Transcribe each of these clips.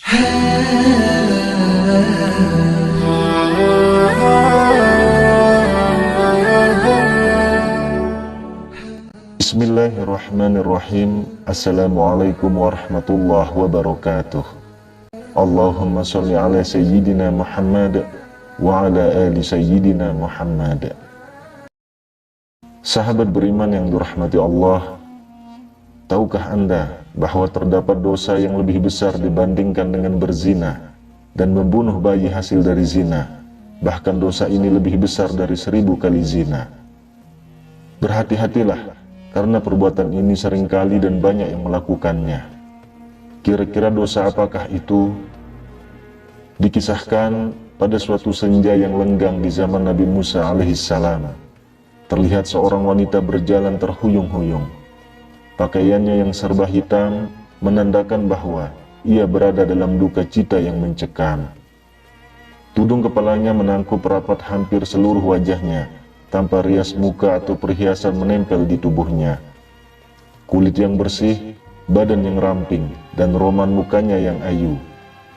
Bismillahirrahmanirrahim. Assalamualaikum warahmatullahi wabarakatuh. Allahumma sholli ala sayyidina Muhammad wa ala ali sayyidina Muhammad. Sahabat beriman yang dirahmati Allah, tahukah Anda bahwa terdapat dosa yang lebih besar dibandingkan dengan berzina dan membunuh bayi hasil dari zina? Bahkan dosa ini lebih besar dari 1000 kali zina. Berhati-hatilah, karena perbuatan ini seringkali dan banyak yang melakukannya. Kira-kira dosa apakah itu? Dikisahkan pada suatu senja yang lenggang di zaman Nabi Musa alaihissalam, terlihat seorang wanita berjalan terhuyung-huyung. Pakaiannya yang serba hitam menandakan bahwa ia berada dalam duka cita yang mencekam. Tudung kepalanya menangkup rapat hampir seluruh wajahnya, tanpa rias muka atau perhiasan menempel di tubuhnya. Kulit yang bersih, badan yang ramping, dan roman mukanya yang ayu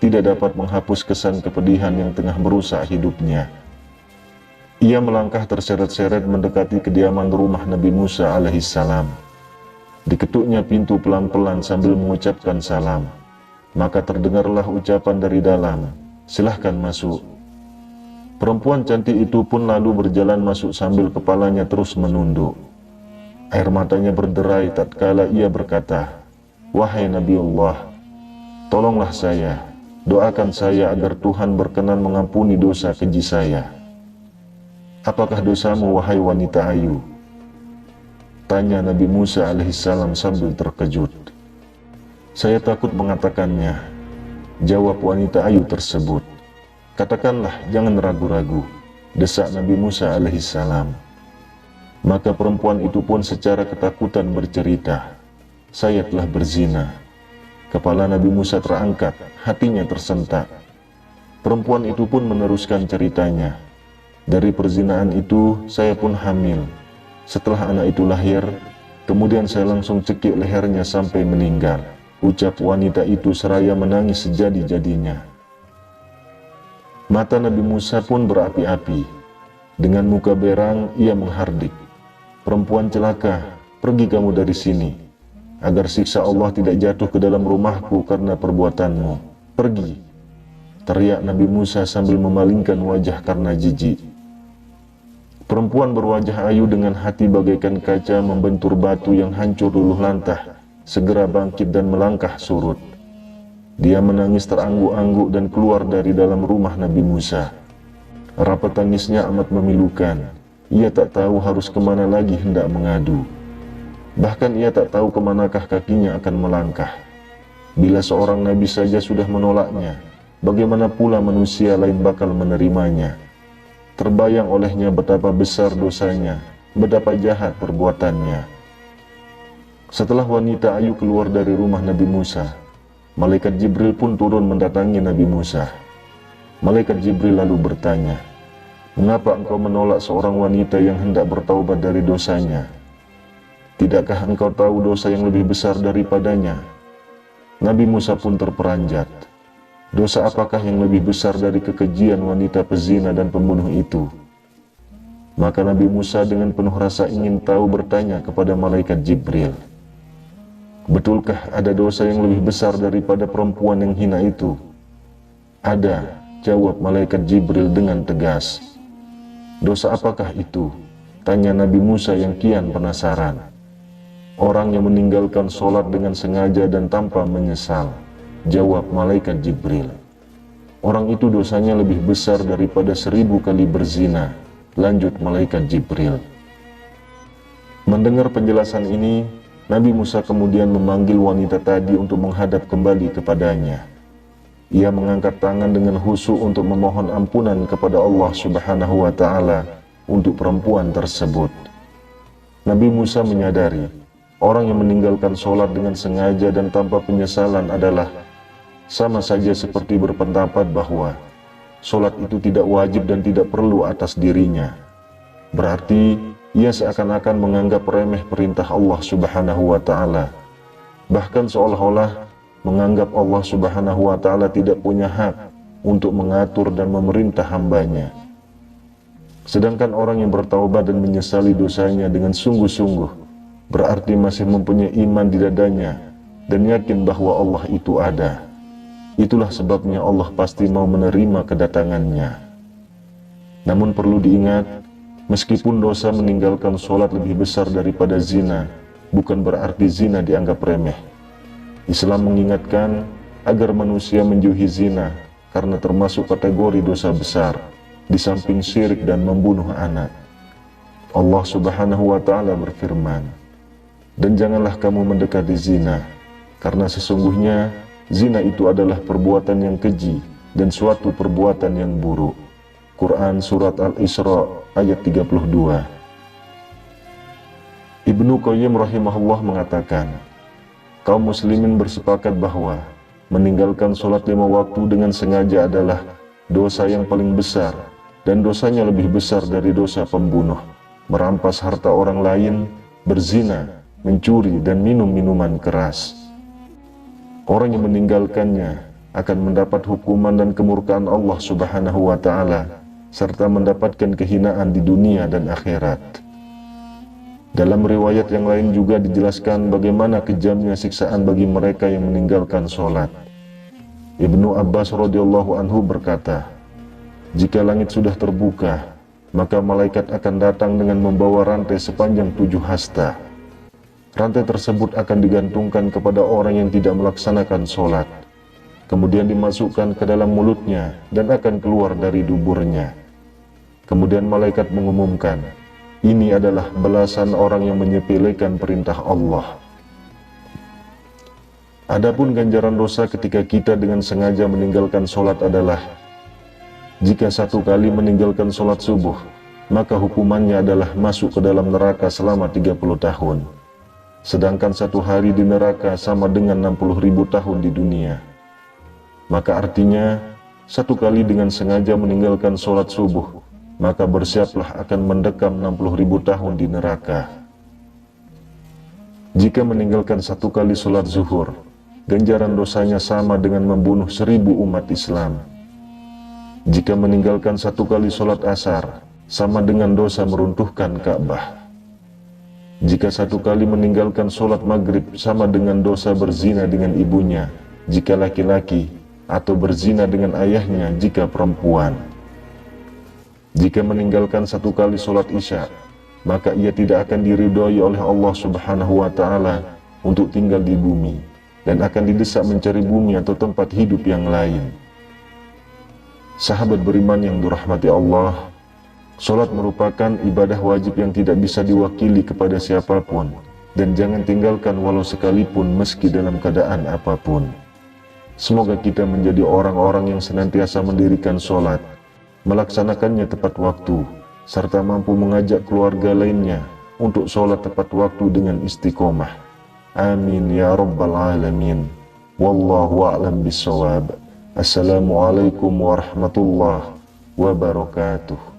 tidak dapat menghapus kesan kepedihan yang tengah merusak hidupnya. Ia melangkah terseret-seret mendekati kediaman rumah Nabi Musa alaihissalam. Diketuknya pintu pelan-pelan sambil mengucapkan salam. Maka terdengarlah ucapan dari dalam, "Silahkan masuk." Perempuan cantik itu pun lalu berjalan masuk sambil kepalanya terus menunduk. Air matanya berderai tatkala ia berkata, "Wahai Nabiullah, tolonglah saya, doakan saya agar Tuhan berkenan mengampuni dosa keji saya." "Apakah dosamu, wahai wanita ayu?" tanya Nabi Musa alaihissalam sambil terkejut. "Saya takut mengatakannya," jawab wanita ayu tersebut. "Katakanlah, jangan ragu-ragu," desak Nabi Musa alaihissalam. Maka perempuan itu pun secara ketakutan bercerita, "Saya telah berzina." Kepala Nabi Musa terangkat, hatinya tersentak. Perempuan itu pun meneruskan ceritanya, "Dari perzinaan itu saya pun hamil. Setelah anak itu lahir, kemudian saya langsung cekik lehernya sampai meninggal," ucap wanita itu seraya menangis sejadi-jadinya. Mata Nabi Musa pun berapi-api. Dengan muka berang ia menghardik, "Perempuan celaka, pergi kamu dari sini, agar siksa Allah tidak jatuh ke dalam rumahku karena perbuatanmu. Pergi!" teriak Nabi Musa sambil memalingkan wajah karena jijik. Perempuan berwajah ayu dengan hati bagaikan kaca membentur batu yang hancur luluh lantah, segera bangkit dan melangkah surut. Dia menangis terangguk-angguk dan keluar dari dalam rumah Nabi Musa. Rapat tangisnya amat memilukan. Ia tak tahu harus kemana lagi hendak mengadu. Bahkan ia tak tahu kemanakah kakinya akan melangkah. Bila seorang Nabi saja sudah menolaknya, bagaimana pula manusia lain bakal menerimanya? Terbayang olehnya betapa besar dosanya, betapa jahat perbuatannya. Setelah wanita ayu keluar dari rumah Nabi Musa, Malaikat Jibril pun turun mendatangi Nabi Musa. Malaikat Jibril lalu bertanya, "Mengapa engkau menolak seorang wanita yang hendak bertaubat dari dosanya? Tidakkah engkau tahu dosa yang lebih besar daripadanya?" Nabi Musa pun terperanjat. Dosa apakah yang lebih besar dari kekejian wanita pezina dan pembunuh itu? Maka Nabi Musa dengan penuh rasa ingin tahu bertanya kepada Malaikat Jibril, "Betulkah ada dosa yang lebih besar daripada perempuan yang hina itu?" "Ada," jawab Malaikat Jibril dengan tegas. "Dosa apakah itu?" tanya Nabi Musa yang kian penasaran. "Orang yang meninggalkan sholat dengan sengaja dan tanpa menyesal," jawab Malaikat Jibril. "Orang itu dosanya lebih besar daripada 1000 kali berzina," lanjut Malaikat Jibril. Mendengar penjelasan ini, Nabi Musa kemudian memanggil wanita tadi untuk menghadap kembali kepadanya. Ia mengangkat tangan dengan khusyuk untuk memohon ampunan kepada Allah Subhanahu wa Ta'ala untuk perempuan tersebut. Nabi Musa menyadari, orang yang meninggalkan sholat dengan sengaja dan tanpa penyesalan adalah sama saja seperti berpendapat bahwa sholat itu tidak wajib dan tidak perlu atas dirinya. Berarti ia seakan-akan menganggap remeh perintah Allah Subhanahu wa Ta'ala. Bahkan seolah-olah menganggap Allah Subhanahu wa Ta'ala tidak punya hak untuk mengatur dan memerintah hambanya. Sedangkan orang yang bertaubat dan menyesali dosanya dengan sungguh-sungguh berarti masih mempunyai iman di dadanya dan yakin bahwa Allah itu ada. Itulah sebabnya Allah pasti mau menerima kedatangannya. Namun perlu diingat, meskipun dosa meninggalkan sholat lebih besar daripada zina, bukan berarti zina dianggap remeh. Islam mengingatkan agar manusia menjauhi zina karena termasuk kategori dosa besar, di samping syirik dan membunuh anak. Allah Subhanahu wa Ta'ala berfirman, "Dan janganlah kamu mendekati zina, karena sesungguhnya zina itu adalah perbuatan yang keji dan suatu perbuatan yang buruk." Quran Surat Al-Isra ayat 32. Ibnu Qayyim rahimahullah mengatakan, kaum muslimin bersepakat bahwa meninggalkan sholat 5 waktu dengan sengaja adalah dosa yang paling besar, dan dosanya lebih besar dari dosa pembunuh, merampas harta orang lain, berzina, mencuri, dan minum minuman keras. Orang yang meninggalkannya akan mendapat hukuman dan kemurkaan Allah Subhanahu wa Ta'ala, serta mendapatkan kehinaan di dunia dan akhirat. Dalam riwayat yang lain juga dijelaskan bagaimana kejamnya siksaan bagi mereka yang meninggalkan sholat. Ibnu Abbas radhiyallahu anhu berkata, "Jika langit sudah terbuka, maka malaikat akan datang dengan membawa rantai sepanjang 7 hasta. Rantai tersebut akan digantungkan kepada orang yang tidak melaksanakan sholat, kemudian dimasukkan ke dalam mulutnya dan akan keluar dari duburnya. Kemudian malaikat mengumumkan, ini adalah balasan orang yang menyepelekan perintah Allah." Adapun ganjaran dosa ketika kita dengan sengaja meninggalkan sholat adalah, jika 1 kali meninggalkan sholat subuh, maka hukumannya adalah masuk ke dalam neraka selama 30 tahun. Sedangkan 1 hari di neraka sama dengan 60.000 tahun di dunia. Maka artinya, 1 kali dengan sengaja meninggalkan sholat subuh, maka bersiaplah akan mendekam 60.000 tahun di neraka. Jika meninggalkan 1 kali sholat zuhur, ganjaran dosanya sama dengan membunuh 1000 umat Islam. Jika meninggalkan 1 kali sholat asar, sama dengan dosa meruntuhkan Ka'bah. Jika 1 kali meninggalkan sholat maghrib, sama dengan dosa berzina dengan ibunya, jika laki-laki, atau berzina dengan ayahnya, jika perempuan. Jika meninggalkan 1 kali sholat isya, maka ia tidak akan diridhoi oleh Allah Subhanahu wa Ta'ala untuk tinggal di bumi, dan akan didesak mencari bumi atau tempat hidup yang lain. Sahabat beriman yang dirahmati Allah, sholat merupakan ibadah wajib yang tidak bisa diwakili kepada siapapun, dan jangan tinggalkan walau sekalipun meski dalam keadaan apapun. Semoga kita menjadi orang-orang yang senantiasa mendirikan sholat, melaksanakannya tepat waktu, serta mampu mengajak keluarga lainnya untuk sholat tepat waktu dengan istiqomah. Amin ya rabbal alamin. Wallahu a'lam bissawab. Assalamualaikum warahmatullahi wabarakatuh.